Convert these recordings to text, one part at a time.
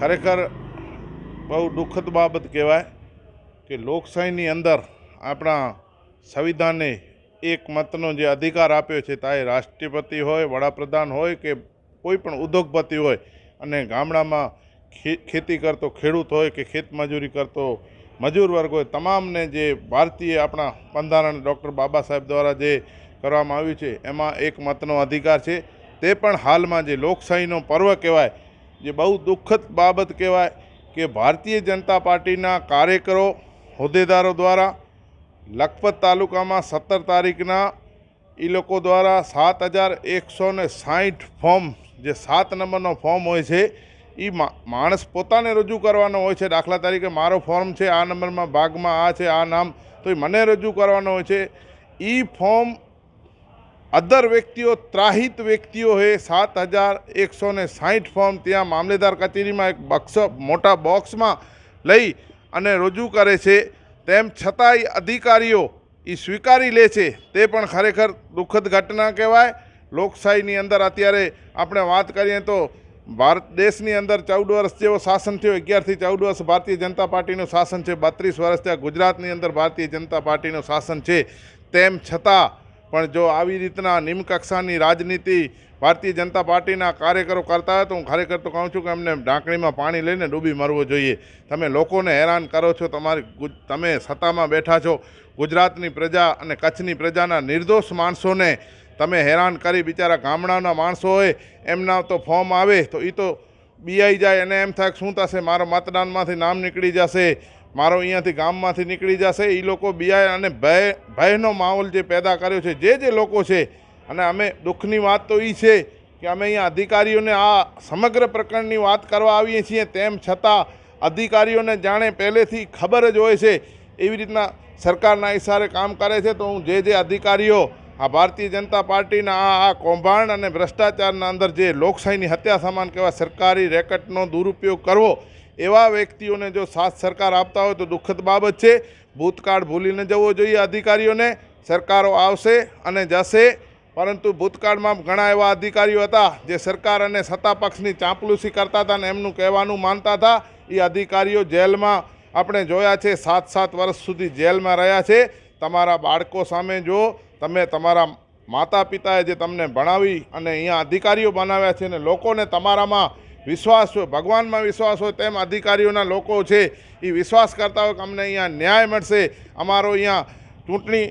ખરેખર બહુ દુઃખદ બાબત કહેવાય કે લોકશાહીની અંદર આપણા સંવિધાને એક મતનો જે અધિકાર આપ્યો છે, ચાહે રાષ્ટ્રપતિ હોય, વડાપ્રધાન હોય કે કોઈ પણ ઉદ્યોગપતિ હોય, અને ગામડામાં ખેતી કરતો ખેડૂત હોય કે ખેતમજૂરી કરતો મજૂર વર્ગ હોય, તમામને જે ભારતીય આપણા બંધારણ ડૉક્ટર બાબા સાહેબ દ્વારા જે કરવામાં આવ્યું છે એમાં એક મતનો અધિકાર છે. તે પણ હાલમાં જે લોકશાહીનો પર્વ કહેવાય, જે બહુ દુઃખદ બાબત કહેવાય કે ભારતીય જનતા પાર્ટીના કાર્યકરો, હોદ્દેદારો દ્વારા લખપત તાલુકામાં 17 તારીખના એ લોકો દ્વારા 7160 ફોર્મ, જે 7 નંબરનો ફોર્મ હોય છે, એ માણસ પોતાને રજૂ કરવાનો હોય છે. દાખલા તરીકે મારો ફોર્મ છે, આ નંબરમાં ભાગમાં આ છે, આ નામ, તો એ મને રજૂ કરવાનો હોય છે. એ ફોર્મ અધર વ્યક્તિઓ, ત્રાહિત વ્યક્તિઓએ 7160 ફોર્મ ત્યાં મામલેદાર કચેરીમાં એક મોટા બોક્સમાં લઈ અને રજૂ કરે છે. તેમ છતાંય અધિકારીઓ એ સ્વીકારી લે છે. તે પણ ખરેખર દુઃખદ ઘટના કહેવાય. લોકશાહીની અંદર અત્યારે આપણે વાત કરીએ તો ભારત દેશની અંદર 14 વર્ષ જેવો શાસન થયો. 11 થી 14 વર્ષ ભારતીય જનતા પાર્ટીનું શાસન છે. 32 વર્ષ ત્યાં ગુજરાતની અંદર ભારતીય જનતા પાર્ટીનું શાસન છે. તેમ છતાં પણ જો આવી રીતના નિમ્ન કક્ષાની રાજનીતિ ભારતીય જનતા પાર્ટીના કાર્યકરો કરતા હોય તો હું ખરેખર તો કહું છું કે એમને ઢાંકણીમાં પાણી લઈને ડૂબી મરવો જોઈએ. તમે લોકોને હેરાન કરો છો, તમે સત્તામાં બેઠા છો. ગુજરાતની પ્રજા અને કચ્છની પ્રજાના નિર્દોષ માણસોને તમે હેરાન કરી, બિચારા ગામડાના માણસો હોય એમના તો ફોર્મ આવે તો એ તો બીઆઈ જાય અને એમ થાય શું થશે, મારો મતદાનમાંથી નામ નીકળી જશે, મારો અહીંયાથી ગામમાંથી નીકળી જશે. એ લોકો બીઆઈ અને ભયનો માહોલ જે પેદા કર્યો છે જે લોકો છે. અને અમે દુઃખની વાત તો એ છે કે અમે અહીંયા અધિકારીઓને આ સમગ્ર પ્રકરણની વાત કરવા આવીએ છીએ, તેમ છતાં અધિકારીઓને જાણે પહેલેથી ખબર જ હોય છે એવી રીતના સરકારના ઇશારે કામ કરે છે. તો હું જે અધિકારીઓ આ ભારતીય જનતા પાર્ટીના આ કૌભાંડ અને ભ્રષ્ટાચારના અંદર જે લોકશાહીની હત્યા સમાન કહેવાય, સરકારી રેકટનો દુરુપયોગ કરવો, એવા વ્યક્તિઓને જો સાથ સરકાર આપતા હોય તો દુઃખદ બાબત છે. ભૂતકાળ ભૂલીને જવો જોઈએ અધિકારીઓને. સરકારો આવશે અને જશે, પરંતુ ભૂતકાળમાં ઘણા એવા અધિકારીઓ હતા જે સરકાર અને સત્તા પક્ષની ચાંપલુસી કરતા હતા અને એમનું કહેવાનું માનતા હતા. એ અધિકારીઓ જેલમાં આપણે જોયા છે, 7 વર્ષ સુધી જેલમાં રહ્યા છે. તમારા બાળકો સામે જો તમે, તમારા માતા પિતાએ જે તમને ભણાવી અને અહીંયા અધિકારીઓ બનાવ્યા છે, અને લોકોને તમારામાં વિશ્વાસ હોય, ભગવાનમાં વિશ્વાસ હોય, તેમ અધિકારીઓના લોકો છે એ વિશ્વાસ કરતા હોય કે અમને અહીંયા ન્યાય મળશે, અમારો અહીંયા ચૂંટણી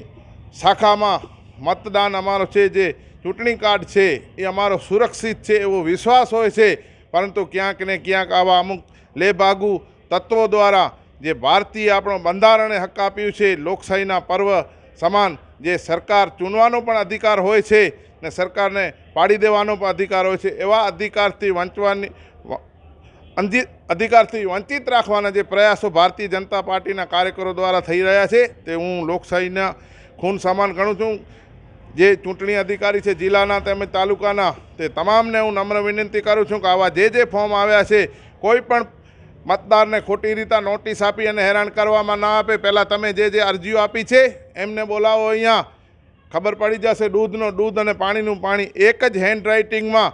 શાખામાં મતદાન અમારો છે, જે ચૂંટણી કાર્ડ છે એ અમારો સુરક્ષિત છે, એવો વિશ્વાસ હોય છે. પરંતુ ક્યાંક ને ક્યાંક આવા અમુક લેભાગુ તત્વો દ્વારા જે ભારતીય આપણો બંધારણે હક આપ્યું છે, લોકશાહીના પર્વ સમાન, જે સરકાર ચૂનવાનો પણ અધિકાર હોય છે ને સરકારને પાડી દેવાનો પણ અધિકાર હોય છે, એવા અધિકારથી વંચિત રાખવાના જે પ્રયાસો ભારતીય જનતા પાર્ટીના કાર્યકરો દ્વારા થઈ રહ્યા છે, તે હું લોકશાહીના ખૂન સમાન ગણું છું. જે ચૂંટણી અધિકારી છે જિલ્લાના તેમજ તાલુકાના, તે તમામને હું નમ્ર વિનંતી કરું છું કે આવા જે ફોર્મ આવ્યા છે, કોઈ પણ મતદારને ખોટી રીતે નોટિસ આપી અને હેરાન કરવામાં ના આપે. પહેલાં તમે જે અરજીઓ આપી છે એમને બોલાવો, અહીંયા ખબર પડી જશે. દૂધનો દૂધ અને પાણીનું પાણી, એક જ હેન્ડરાઇટિંગમાં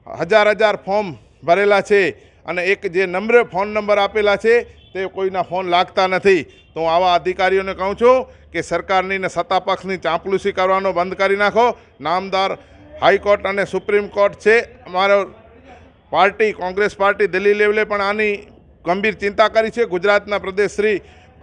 હજાર ફોર્મ ભરેલા છે અને એક જે ફોન નંબર આપેલા છે તે કોઈના ફોન લાગતા નથી. તો હું આવા અધિકારીઓને કહું છું કે સરકારની ને સત્તા પક્ષની ચાંપલુસી કરવાનો બંધ કરી નાખો. નામદાર હાઈકોર્ટ અને સુપ્રીમ કોર્ટ છે. અમારો પાર્ટી, કોંગ્રેસ પાર્ટી દિલ્હી લેવલે પણ આની ગંભીર ચિંતા કરી છે. ગુજરાતના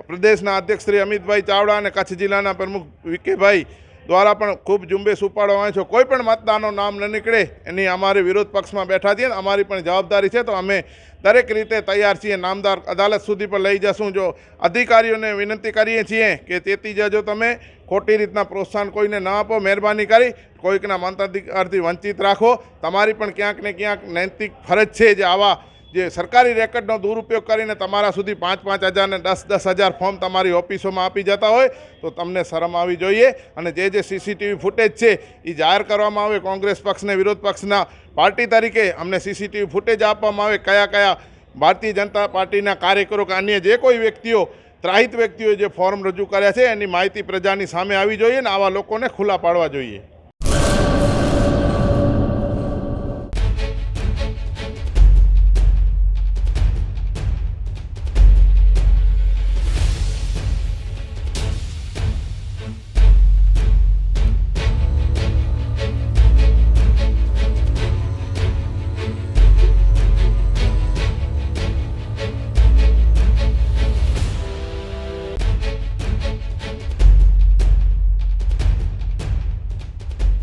પ્રદેશના અધ્યક્ષ શ્રી અમિતભાઈ ચાવડા અને કચ્છ જિલ્લાના પ્રમુખ વિકેભાઈ દ્વારા પણ ખૂબ ઝુંબેશ ઉપાડવામાં આવે છે. કોઈ પણ મતદારનું નામ ન નીકળે એની અમારી વિરોધ પક્ષમાં બેઠા છીએ, અમારી પણ જવાબદારી છે. તો અમે દરેક રીતે તૈયાર છીએ, નામદાર અદાલત સુધી પણ લઈ જશું. જો અધિકારીઓને વિનંતી કરીએ છીએ કે તેથી જજો, તમે ખોટી રીતના પ્રોત્સાહન કોઈને ન આપો. મહેરબાની કરી કોઈકના મતાધિકારથી વંચિત રાખો. તમારી પણ ક્યાંક ને ક્યાંક નૈતિક ફરજ છે જે આવા જે સરકારી રેકર્ડનો દુરુપયોગ કરીને તમારા સુધી 5,000 ને 10,000 ફોર્મ તમારી ઓફિસોમાં આપી જતા હોય તો તમને શરમ આવી જોઈએ. અને જે સીસીટીવી ફૂટેજ છે એ જાહેર કરવામાં આવે. કોંગ્રેસ પક્ષને, વિરોધ પક્ષના પાર્ટી તરીકે અમને સીસીટીવી ફૂટેજ આપવામાં આવે. કયા ભારતીય જનતા પાર્ટીના કાર્યકરો કે અન્ય જે કોઈ વ્યક્તિઓ, ત્રાહિત વ્યક્તિઓએ જે ફોર્મ રજૂ કર્યા છે એની માહિતી પ્રજાની સામે આવી જોઈએ ને આવા લોકોને ખુલ્લા પાડવા જોઈએ.